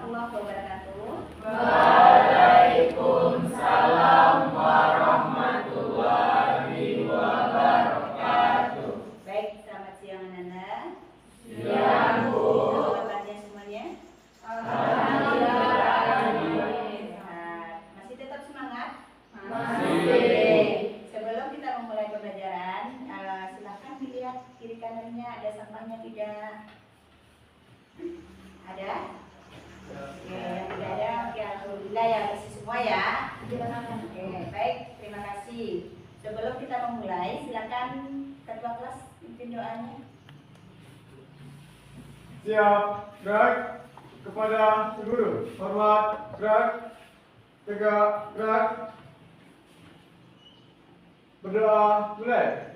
warahmatullahi wabarakatuh. Waalaikumsalam warahmatullahi wabarakatuh. Baik, selamat siang anak-anak. Siang, Bu. Kabarnya semuanya? Alhamdulillah. Masih tetap semangat? Masih. Sebelum kita memulai pembelajaran, silahkan dilihat kiri kanannya ada sampahnya tidak? Ada? Oke, yang tidak ada, oke, alhamdulillah ya, bersih semua ya. Oke, baik, terima kasih. Sebelum kita memulai, silakan ketua kelas pimpin doanya. Siap, gerak kepada guru. Hormat, gerak. Tegak, gerak. Berdoa, mulai.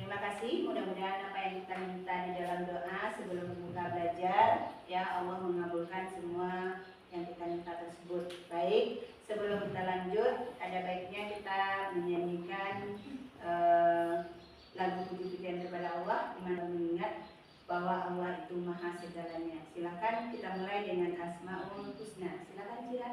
Terima kasih, mudah-mudahan apa yang kita minta di dalam doa sebelum membuka belajar, ya Allah mengabulkan semua yang kita minta tersebut. Baik, sebelum kita lanjut, ada baiknya kita menyanyikan lagu puji-pujian kepada Allah, di mana mengingat bahwa Allah itu maha segalanya. Silakan kita mulai dengan Asmaul Husna. Silakan Cira.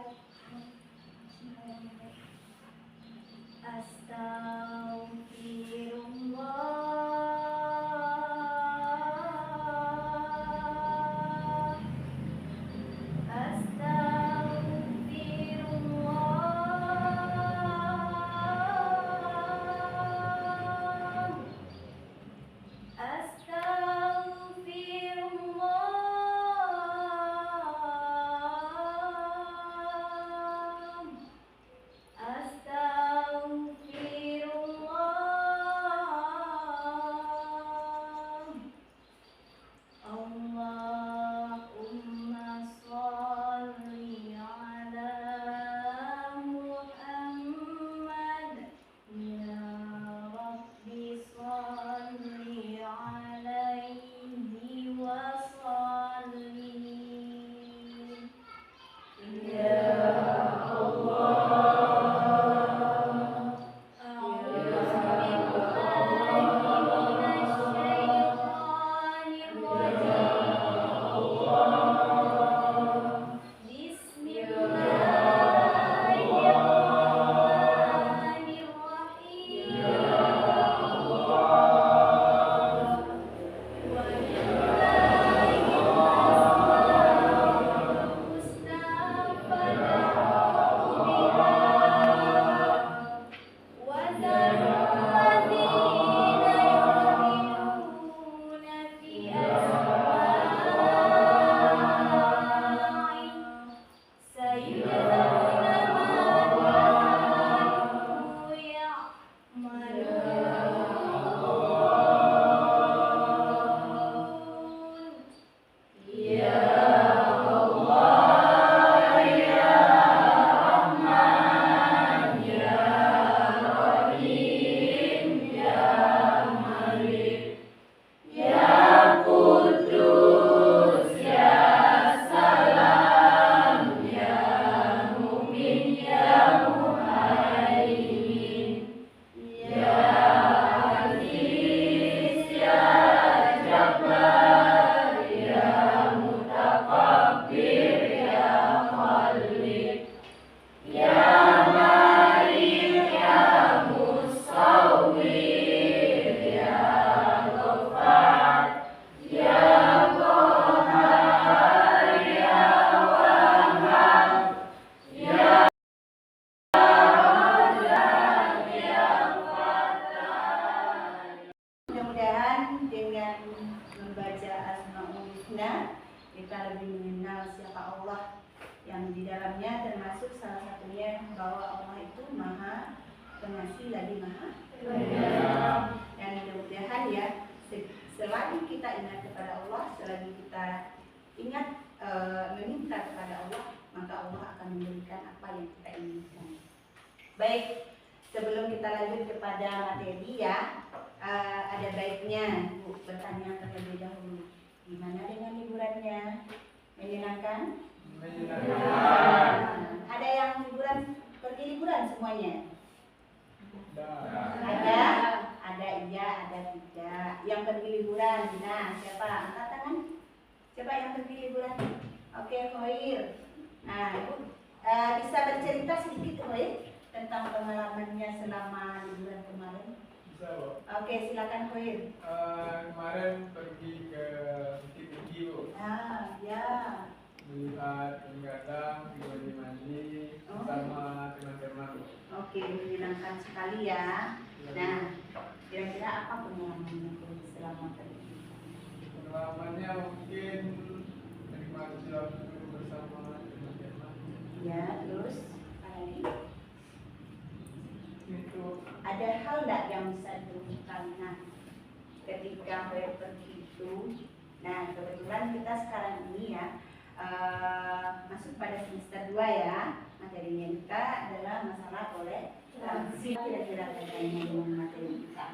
kita lebih mengenal siapa Allah yang di dalamnya, termasuk salah satunya bahwa Allah itu Maha Pengasih lagi Maha Penyayang. Dan mudah-mudahan ya, selagi kita ingat kepada Allah, selagi kita ingat meminta kepada Allah, maka Allah akan memberikan apa yang kita inginkan. Baik, sebelum kita lanjut kepada materi ya, ada baiknya Bu bertanya terlebih dahulu, gimana dengan liburannya? Menyenangkan? Ada yang pergi liburan semuanya? Ada iya, ada tidak. Yang pergi liburan, nah siapa? Angkat tangan. Siapa yang pergi liburan? Oke, Khoir. Nah, Ibu bisa bercerita sedikit Khoir tentang pengalamannya selama liburan kemarin? Bisa, Bu. Oke, silakan Khoir. Kemarin pergi ke Bukit Tinggi, Bu. Ya. Melihat Gadang, mandi bersama teman-teman. Oke, menyenangkan sekali ya. Nah, kira-kira apa pengalamannya selama pergi? Pengalamannya mungkin menikmati waktu bersama teman-teman. Ya, terus apa lagi? Itu Ada hal nggak yang bisa dilakukan ketika pergi itu? Nah, kebetulan kita sekarang ini ya masuk pada semester 2 ya. Materinya kita adalah masalah toleransi. Kira-kira kaitannya dengan materi kita.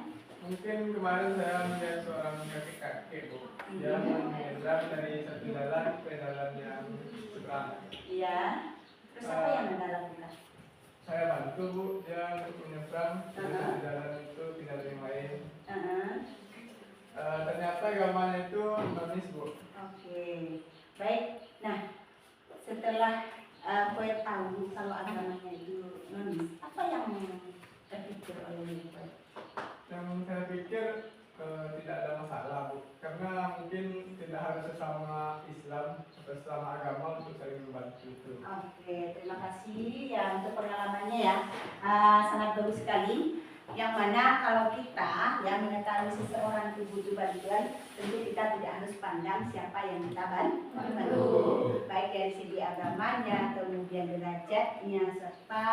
mungkin kemarin saya melihat seorang kakek-kakek, Bu, yang menyeberang dari satu jalan ke jalan yang seberang. Iya. Terus apa yang Anda lakukan? Saya bantu, Bu, dia untuk menyeberang dari satu jalan itu ke jalan yang lain. Ternyata agamanya itu manis, Bu. Oke, baik. Nah, setelah Khoir tahu kalau agamanya itu nonis, apa yang terpikir oleh Khoir? Yang saya pikir tidak ada masalah, Bu, karena mungkin tidak harus sesama Islam atau sesama agama untuk saling membantu itu. Oke, terima kasih ya untuk pengalamannya ya, sangat bagus sekali. Yang mana kalau kita yang mengetahui seseorang itu butuh bantuan, tentu kita tidak harus pandang siapa yang kita bantu, baik dari segi agamanya, kemudian derajatnya, serta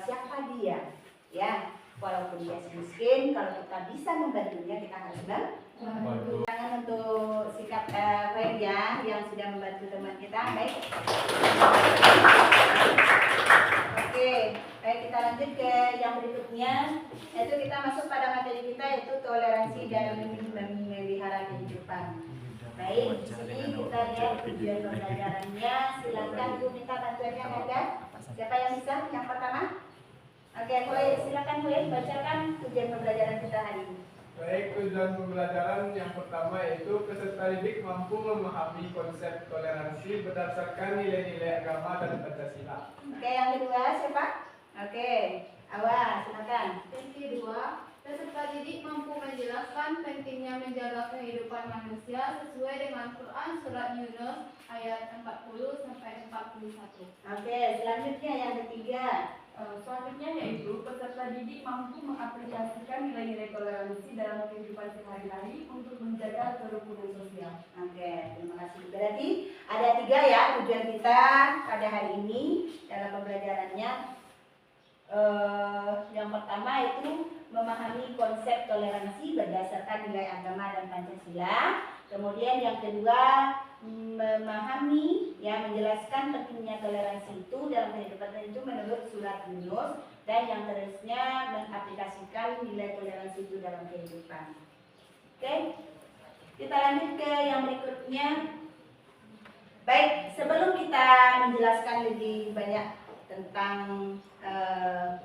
siapa dia, ya. Walaupun dia miskin, kalau kita bisa membantunya, kita harus bantu. Tangan untuk sikap Khoir ya, yang sudah membantu teman kita, baik. Oke, baik, kita lanjut ke yang berikutnya, yaitu kita masuk pada materi kita, yaitu toleransi dalam memelihara kehidupan. Baik, di sini kita lihat tujuan pembelajarannya. Silakan Bu, minta bantuannya ada. Siapa yang bisa? Yang pertama? Oke, Khoir, silakan Khoir, bacakan tujuan pembelajaran kita hari ini. Baik, tujuan pembelajaran yang pertama yaitu peserta didik mampu memahami konsep toleransi berdasarkan nilai-nilai agama dan Pancasila. Oke, yang kedua siapa? Oke, Awa, silakan. Yang kedua, peserta didik mampu menjelaskan pentingnya menjaga kehidupan manusia sesuai dengan Quran Surat Yunus ayat 40 sampai 41. Oke, selanjutnya yang ketiga. Selanjutnya yaitu peserta didik mampu mengaplikasikan nilai-nilai toleransi dalam kehidupan sehari-hari untuk menjaga kerukunan sosial. Oke, terima kasih. Berarti ada 3 ya tujuan kita pada hari ini dalam pembelajarannya. Yang pertama itu memahami konsep toleransi berdasarkan nilai agama dan Pancasila. Kemudian yang kedua memahami, ya, menjelaskan pentingnya toleransi itu dalam kehidupan itu menurut surat Yunus, dan yang terusnya mengaplikasikan nilai toleransi itu dalam kehidupan. Oke, kita lanjut ke yang berikutnya. Baik, sebelum kita menjelaskan lebih banyak tentang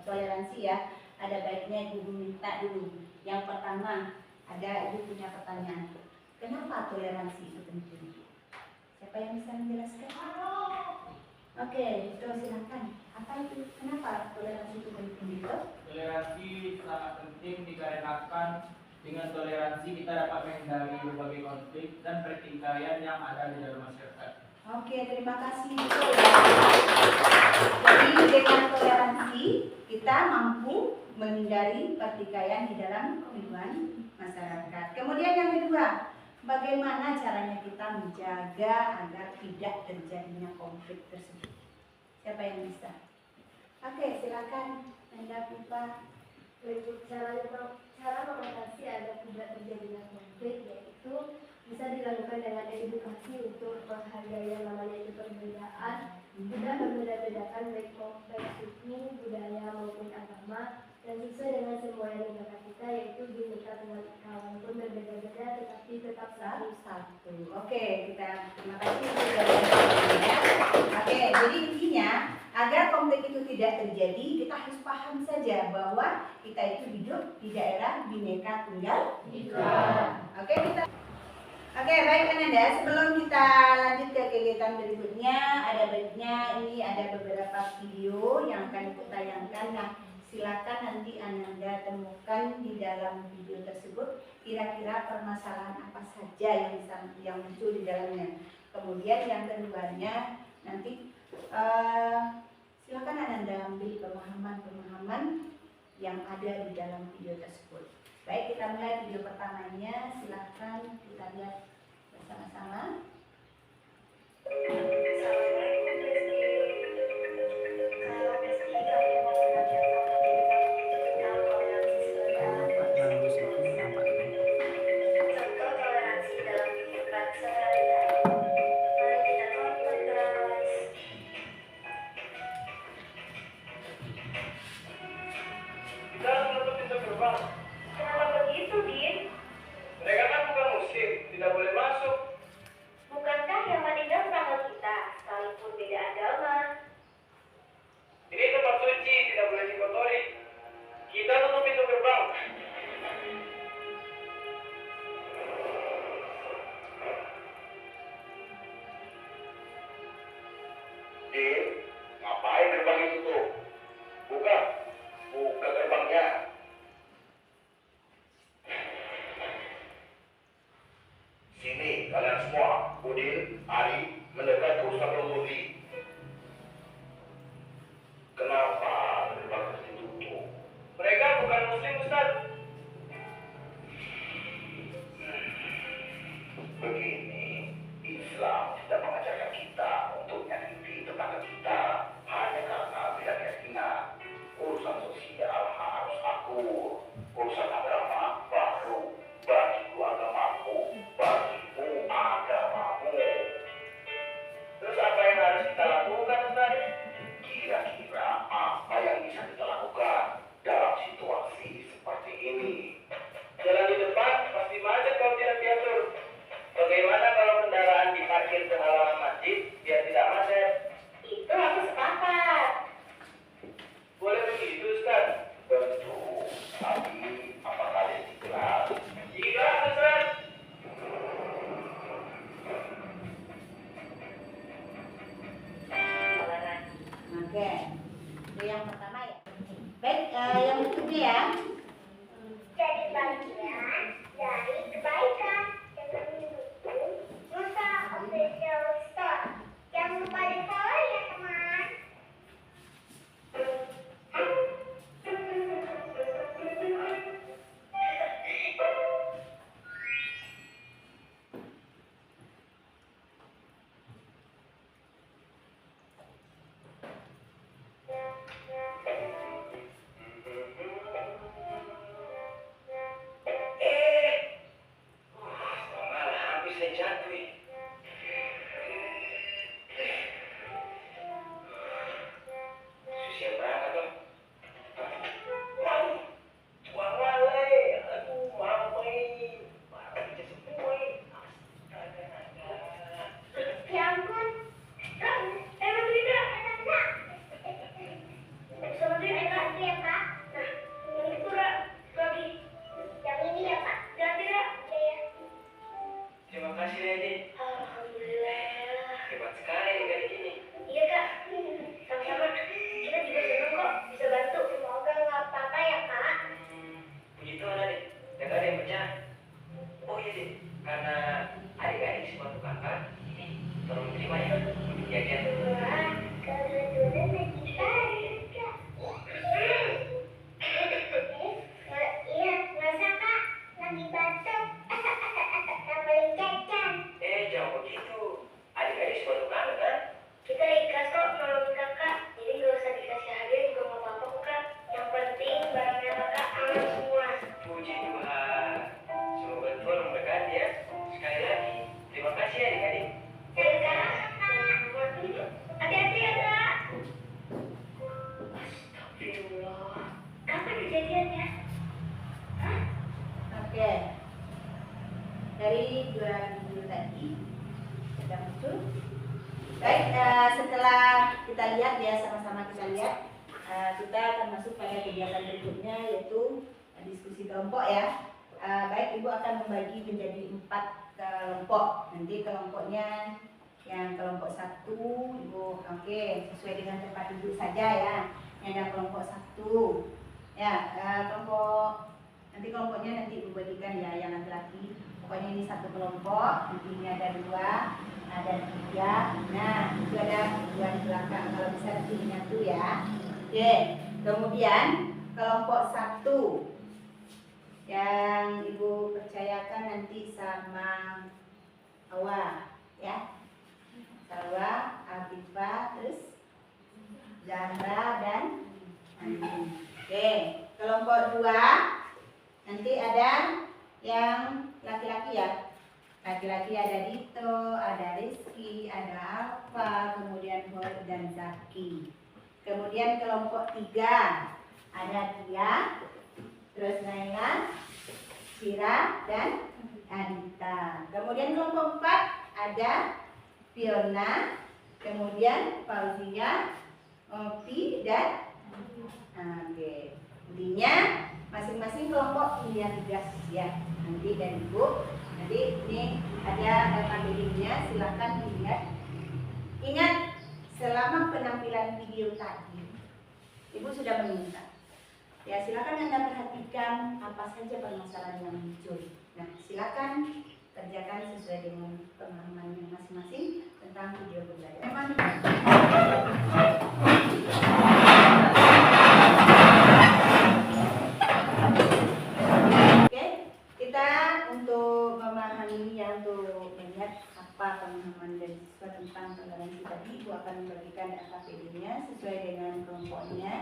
toleransi ya, ada baiknya Ibu minta dulu. Yang pertama, ada Ibu punya pertanyaan. Kenapa toleransi itu penting? Siapa yang bisa menjelaskan? Oke, itu silakan. Apa itu? Kenapa toleransi itu penting itu? Toleransi sangat penting dikarenakan dengan toleransi kita dapat menghindari berbagai konflik dan pertikaian yang ada di dalam masyarakat. Oke, terima kasih. Betul ya. Jadi dengan toleransi kita mampu menghindari pertikaian di dalam kehidupan masyarakat. Kemudian yang kedua, bagaimana caranya kita menjaga agar tidak terjadinya konflik tersebut. Siapa yang bisa? Oke, silakan Anda Pipa. Untuk cara mengatasi agar tidak terjadinya konflik, yaitu bisa dilakukan dengan edukasi untuk menghargai yang namanya itu perbedaan, tidak berbeda-bedakan baik suku, budaya maupun agama, dan sesuai dengan semboyan negara kita, yaitu Bhinneka Tunggal Ika, walaupun berbeda-beda tetapi tetap satu. Oke, kita terima kasih sudah ya. Oke, jadi intinya agar konflik itu tidak terjadi, kita harus paham saja bahwa kita itu hidup di daerah Bhinneka Tunggal Ika. Oke, baik Ananda, sebelum kita lanjut ke kegiatan berikutnya, ada baiknya ini ada beberapa video yang akan kutayangkan. Nah, silakan nanti Ananda temukan di dalam video tersebut kira-kira permasalahan apa saja yang muncul di dalamnya. Kemudian yang keduanya nanti silakan Ananda ambil pemahaman-pemahaman yang ada di dalam video tersebut. Baik, kita mulai video pertamanya. Silakan kita lihat bersama-sama. Assalamualaikum Presti. Kalau Presti kamu mau belajar sama kita tentang toleransi sosial, contoh toleransi dalam kehidupan sehari-hari. Mari kita tonton guys. Kita harus menutup pintu gerbang. Kenapa begitu, Din? Mereka kan bukan muslim, tidak boleh masuk. Bukankah yang meninggal tetangga kita, sekalipun beda agama? Ini tempat suci, tidak boleh dikotori. Kita tutup pintu gerbang. Din, ngapain gerbang itu tuh? Buka gerbangnya. Sini kalian semua, Udin, Ari, mendekat ke Ustaz Murni. Kenapa gerbang itu ditutup? Mereka bukan muslim, Ustaz. Begini, Islam tidak mengajarkan kita untuk menyakiti tetangga kita hanya karena beda keyakinan. Urusan sosial harus akur. Urusan agama baru bagiku agamaku, bagiku agamamu. Terus apa yang harus kita lakukan, Ustaz? Kira-kira apa yang bisa kita lakukan dalam situasi seperti ini? Jalan di depan pasti macet kalau tidak diatur. Bagaimana kalau kendaraan diparkir ke halaman masjid biar tidak macet? Itu aku sepakat. Boleh begitu, Ustaz? Tentu, tapi apa kalian ikhlas? Iya, Ustaz. Oke, itu yang pertama ya. Baik, yang berikutnya ya. Jadi bagian dari kebaikan dengan mendukung Nusa Official Store. Jangan lupa di follow ya teman. Baik, setelah kita lihat ya, sama-sama kita lihat, kita akan masuk pada kegiatan berikutnya, yaitu diskusi kelompok ya. Baik, Ibu akan membagi menjadi 4 kelompok. Nanti kelompoknya yang kelompok 1, Ibu sesuai dengan tempat duduk saja ya. Yang ada kelompok 1 ya, kelompoknya nanti Ibu bagikan ya, yang laki-laki. Pokoknya ini 1 kelompok, nanti ini ada 2, ada 3. Nah, itu ada 2 di belakang. Kalau bisa nanti menyatu ya. Oke, kemudian kelompok 1 yang Ibu percayakan nanti sama Hawa ya. Hawa, Afifah, terus Zahra dan Andi. Oke, kelompok 2 nanti ada yang laki-laki ya. Laki-laki ada Dito, ada Rizky, ada Alfa, kemudian Boy dan Zaki. Kemudian kelompok 3 ada Tia, terus Naila, Sira, dan Adita. Kemudian kelompok 4 ada Fiona, kemudian Fauzia, Opi, dan intinya masing-masing kelompok punya tugas ya. Nanti dari Ibu, nanti ini ada tabelnya, silakan dilihat. Ingat, selama penampilan video tadi, Ibu sudah meminta. Ya, silakan Anda perhatikan apa saja permasalahan yang muncul. Nah, silakan kerjakan sesuai dengan pemahaman masing-masing tentang video pembelajaran. Oke, kita untuk memahami ya, untuk melihat apa pemahaman dari siswa tentang toleransi tadi, Ibu akan membagikan AKPD-nya sesuai dengan kelompoknya.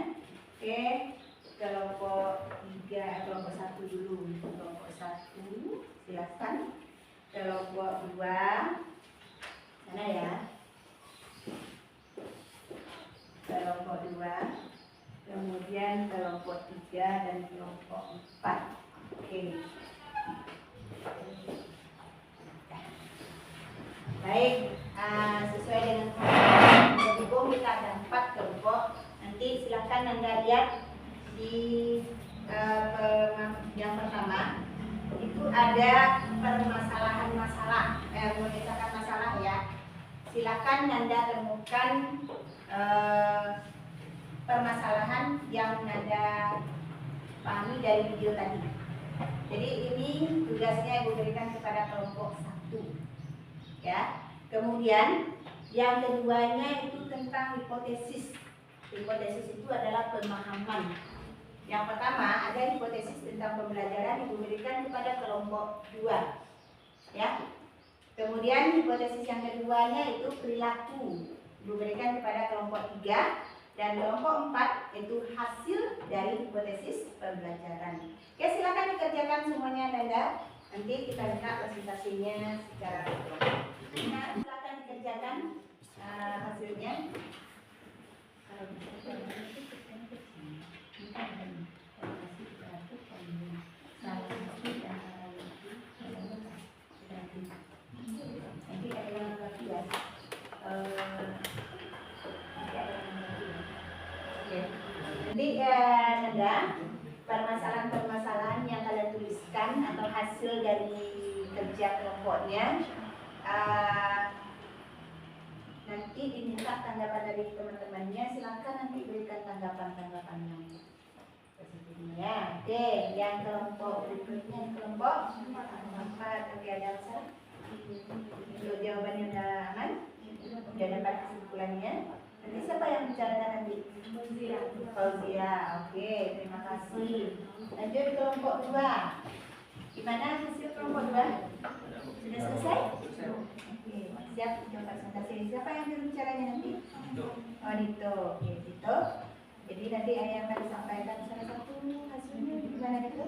Oke, kelompok 3, kelompok 1 dulu. Kelompok 1, silakan. Kelompok 2, sana ya. Kelompok 2, kemudian kelompok 3 dan kelompok 4. Oke. Baik, sesuai dengan kelompok kita ada 4 kelompok. Nanti silakan Anda lihat di yang pertama itu ada permasalahan memecahkan masalah ya. Silakan Anda temukan permasalahan yang Anda pahami dari video tadi. Jadi ini tugasnya Ibu berikan kepada kelompok 1 ya. Kemudian yang keduanya itu tentang hipotesis. Hipotesis itu adalah pemahaman. Yang pertama ada hipotesis tentang pembelajaran, Ibu berikan kepada kelompok 2 ya. Kemudian hipotesis yang keduanya itu perilaku, Ibu berikan kepada kelompok 3. Dan kelompok 4 itu hasil dari hipotesis pembelajaran. Oke, silakan dikerjakan semuanya Anda. Nanti kita lihat presentasinya secara nah, silakan dikerjakan hasilnya. Nanti ada yang lagi ya. Nanti ada permasalahan-permasalahan yang kalian tuliskan atau hasil dari kerja kelompoknya. Nanti diminta tanggapan dari teman-temannya, silakan nanti berikan tanggapan-tanggapan yang positifnya. Oke, yang kelompok berikutnya kelompok 4. Oke, ada Elsa. Untuk jawabannya udah aman, udah dapat kesimpulannya. Nanti siapa yang bicarakan nanti? Fauzia. Oke, terima kasih. Lanjut di kelompok 2. Gimana hasil kelompok 2? Sudah selesai? Oke, siap untuk presentasi. Siapa yang berbicaranya nanti? Oh, Dito. Oke, Dito. Jadi nanti ayah akan sampaikan salah satu hasilnya. Gimana Dito?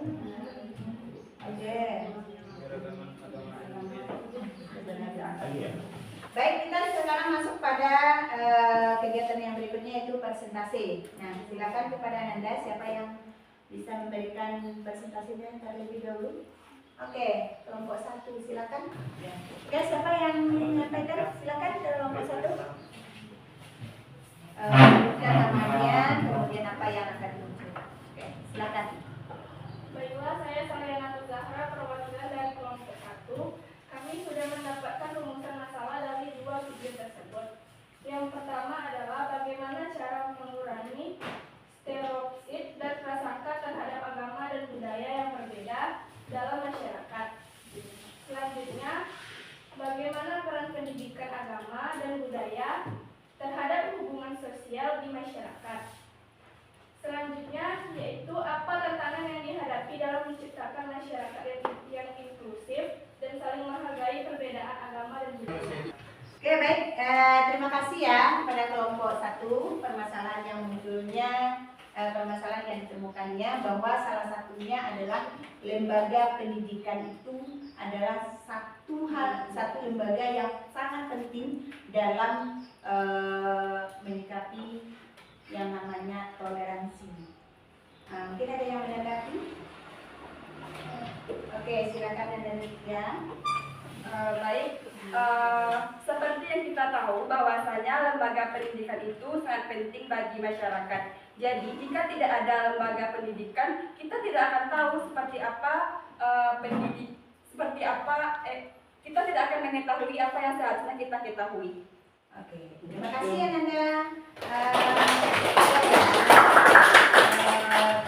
Oke. Baik, kita sekarang masuk pada kegiatan yang berikutnya, yaitu presentasi. Nah, silakan kepada Anda siapa yang bisa memberikan presentasinya terlebih dahulu. Oke, kelompok 1 silakan. Oke, siapa yang menyampaikan? Silakan kelompok 1. budaya terhadap hubungan sosial di masyarakat. Selanjutnya yaitu apa tantangan yang dihadapi dalam menciptakan masyarakat yang inklusif dan saling menghargai perbedaan agama dan budaya. Oke, baik. Terima kasih ya pada kelompok 1 permasalahan yang munculnya, permasalahan yang ditemukannya bahwa salah satunya adalah lembaga pendidikan itu adalah satu lembaga yang sangat penting dalam menyikapi yang namanya toleransi. Mungkin ada yang menanggapi? Oke, silakan Anda ya. Baik, seperti yang kita tahu bahwasanya lembaga pendidikan itu sangat penting bagi masyarakat. Jadi jika tidak ada lembaga pendidikan, kita tidak akan tahu seperti apa kita tidak akan mengetahui apa yang seharusnya kita ketahui. Oke, terima kasih Ananda.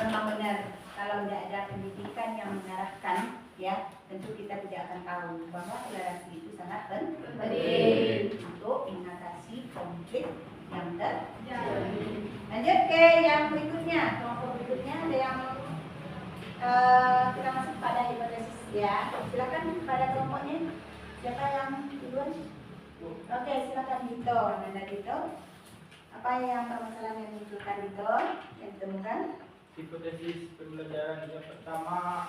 Memang benar, kalau tidak ada pendidikan yang mengarahkan, ya tentu kita tidak akan tahu bahwa toleransi itu sangat penting untuk mengatasi konflik yang terjadi. Lanjut ke yang berikutnya, kelompok berikutnya ada yang kita masuk pada hipotesis ya. Silakan pada kelompoknya, siapa yang duluan? Oke, silakan Dito, Nanda Dito. Apa yang permasalahan yang dimunculkan Dito yang ditemukan? Hipotesis pembelajaran yang pertama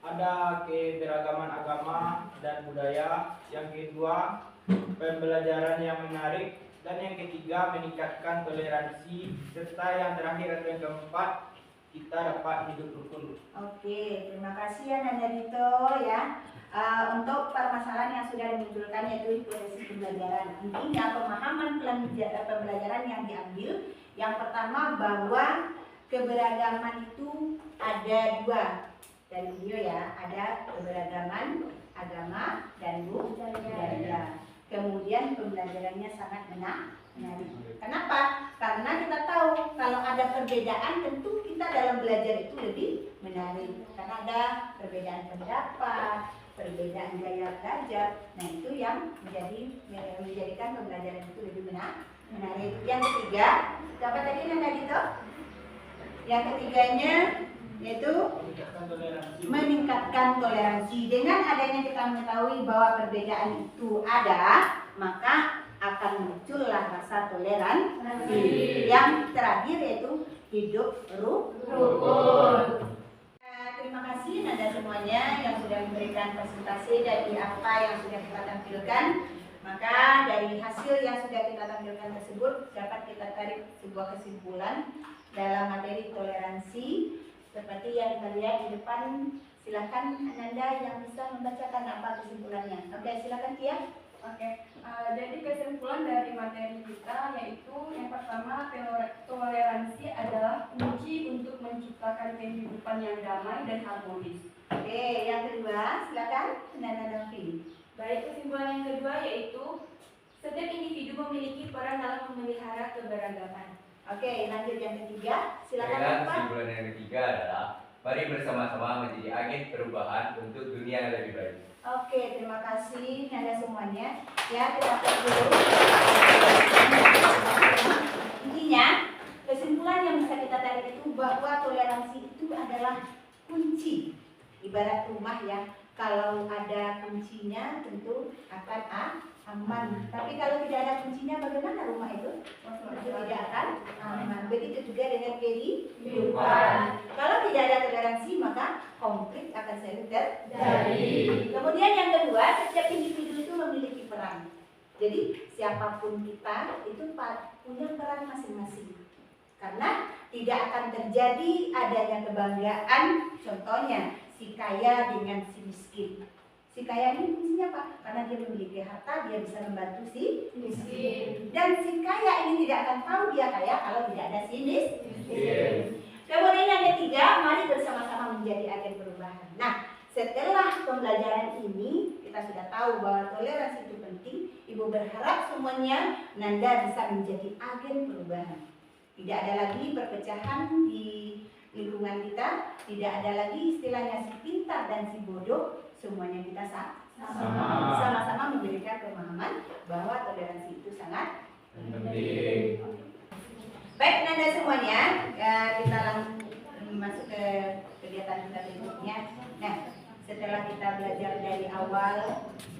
ada keberagaman agama dan budaya, yang kedua pembelajaran yang menarik, dan yang ketiga meningkatkan toleransi, serta yang terakhir atau yang keempat kita dapat hidup rukun. Oke, terima kasih ya Nanda Dito ya. Untuk permasalahan yang sudah dimunculkan yaitu hipotesis pembelajaran. Intinya pemahaman pembelajaran yang diambil. Yang pertama bahwa keberagaman itu ada 2 dari video ya, ada keberagaman agama dan budaya. Kemudian pembelajarannya sangat menarik. Kenapa? Karena kita tahu kalau ada perbedaan tentu kita dalam belajar itu lebih menarik. Karena ada perbedaan pendapat, perbedaan gaya belajar. Nah itu yang menjadikan pembelajaran itu lebih menarik. Yang ketiga, apa tadi Nanda Dito? Yang ketiganya yaitu meningkatkan toleransi. Dengan adanya kita mengetahui bahwa perbedaan itu ada, maka akan muncullah rasa toleransi. Yang terakhir yaitu hidup rukun. Terima kasih Nanda semuanya yang sudah memberikan presentasi dari apa yang sudah kita tampilkan. Maka dari hasil yang sudah kita tampilkan tersebut dapat kita tarik sebuah kesimpulan dalam materi toleransi. Seperti yang kita lihat di depan, silakan Ananda yang bisa membacakan apa kesimpulannya. Oke, silakan Tia. Oke, jadi kesimpulan dari materi kita yaitu yang pertama, toleransi adalah kunci untuk menciptakan kehidupan yang damai dan harmonis. Oke, yang kedua, silakan Nanda Novi. Baik, kesimpulan yang kedua yaitu setiap individu memiliki peran dalam memelihara keberagaman. Oke, lanjut yang ketiga, silakan Baiklah, Bapak. kesimpulan yang ketiga adalah mari bersama-sama menjadi agen perubahan untuk dunia yang lebih baik. Oke, terima kasih Nanda semuanya. Ya, kita dulu. Intinya, kesimpulan yang bisa kita tarik itu bahwa toleransi itu adalah kunci. Ibarat rumah ya, kalau ada kuncinya tentu akan aman. Tapi kalau tidak ada kuncinya, bagaimana rumah itu? Tentu tidak akan aman. Begitu juga dengan kehidupan. Kalau tidak ada toleransi, maka konflik akan selalu terjadi. Kemudian yang kedua, setiap individu itu memiliki peran. Jadi siapapun kita itu punya peran masing-masing. Karena tidak akan terjadi adanya kebanggaan. Contohnya si kaya dengan si miskin. Si kaya ini fungsinya apa? Karena dia memiliki harta, dia bisa membantu si miskin. Dan si kaya ini tidak akan tahu dia kaya kalau tidak ada si miskin. Kemudian yang ketiga, mari bersama-sama menjadi agen perubahan. Nah, setelah pembelajaran ini, kita sudah tahu bahwa toleransi itu penting. Ibu berharap semuanya Nanda bisa menjadi agen perubahan. Tidak ada lagi perpecahan di lingkungan kita, tidak ada lagi istilahnya si pintar dan si bodoh. Semuanya kita sama-sama memberikan pemahaman bahwa toleransi itu sangat Pending. Baik, Nanda semuanya, kita langsung masuk ke kegiatan kita berikutnya. Nah, setelah kita belajar dari awal,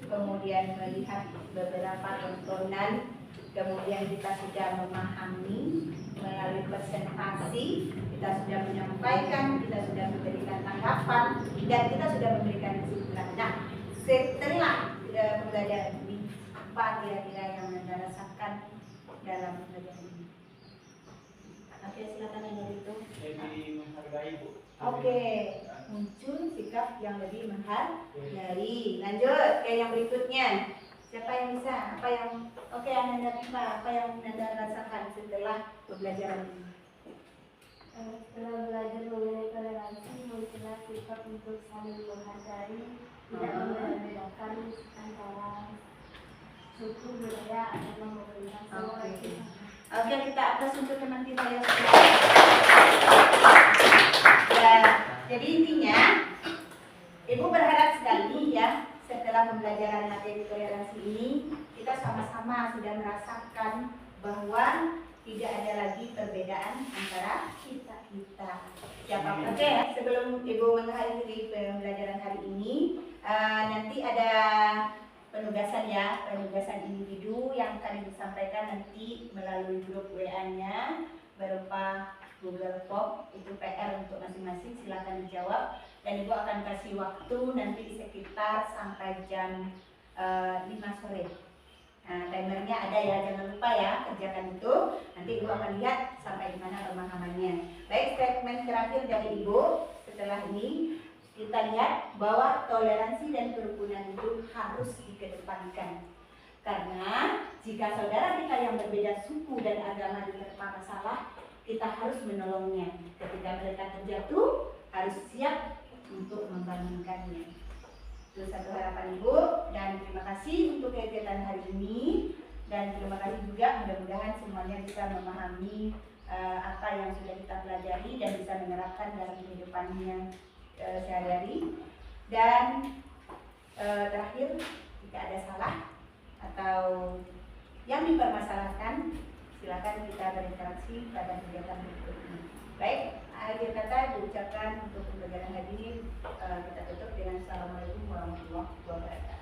kemudian melihat beberapa tontonan, kemudian kita sudah memahami melalui presentasi, kita sudah menyampaikan, kita sudah memberikan tanggapan, dan kita sudah memberikan kesimpulan. Nah, setelah pembelajaran ini, apa kira-kira yang Anda rasakan dalam pembelajaran ini? Oke, silakan yang dari itu. Lebih menghargai, Bu. Oke, muncul sikap yang lebih menghargai. Lanjut ke yang berikutnya. Siapa yang bisa? Apa yang oke, Ananda Pipa, apa yang Anda rasakan setelah pembelajaran ini? Setelah belajar mengenai toleransi, muncullah sikap untuk saling menghargai, tidak membedakan antara suku, budaya, agama maupun ras. Semua itu sama. Oke, kita atas untuk teman kita yang sudah. Ya, jadi intinya, Ibu berharap sekali ya, setelah pembelajaran materi toleransi ini, kita sama-sama sudah merasakan bahwa tidak ada lagi perbedaan antara kita. Siapapun. Oke, sebelum Ibu mengakhiri pembelajaran hari ini, nanti ada penugasan individu yang akan disampaikan nanti melalui grup WA-nya berupa Google Form. Itu PR untuk masing-masing, silakan dijawab, dan Ibu akan kasih waktu nanti sekitar sampai jam 5 sore. Nah, timernya ada ya, jangan lupa ya, kerjakan itu. Nanti Ibu akan lihat sampai di mana pemahamannya. Baik, statement terakhir dari Ibu setelah ini, kita lihat bahwa toleransi dan kerukunan itu harus dikedepankan. Karena jika saudara kita yang berbeda suku dan agama diterpa masalah, kita harus menolongnya. Ketika mereka terjatuh, harus siap untuk membangunkannya. Itu satu harapan Ibu, dan terima kasih untuk kegiatan hari ini, dan terima kasih juga mudah-mudahan semuanya bisa memahami apa yang sudah kita pelajari dan bisa menerapkan dalam kehidupannya sehari-hari. Dan terakhir, jika ada salah atau yang dipermasalahkan, silakan kita berinteraksi pada kegiatan berikut ini. Baik, akhir kata diucapkan untuk pembelajaran hari ini, kita tutup dengan Assalamualaikum warahmatullahi wabarakatuh.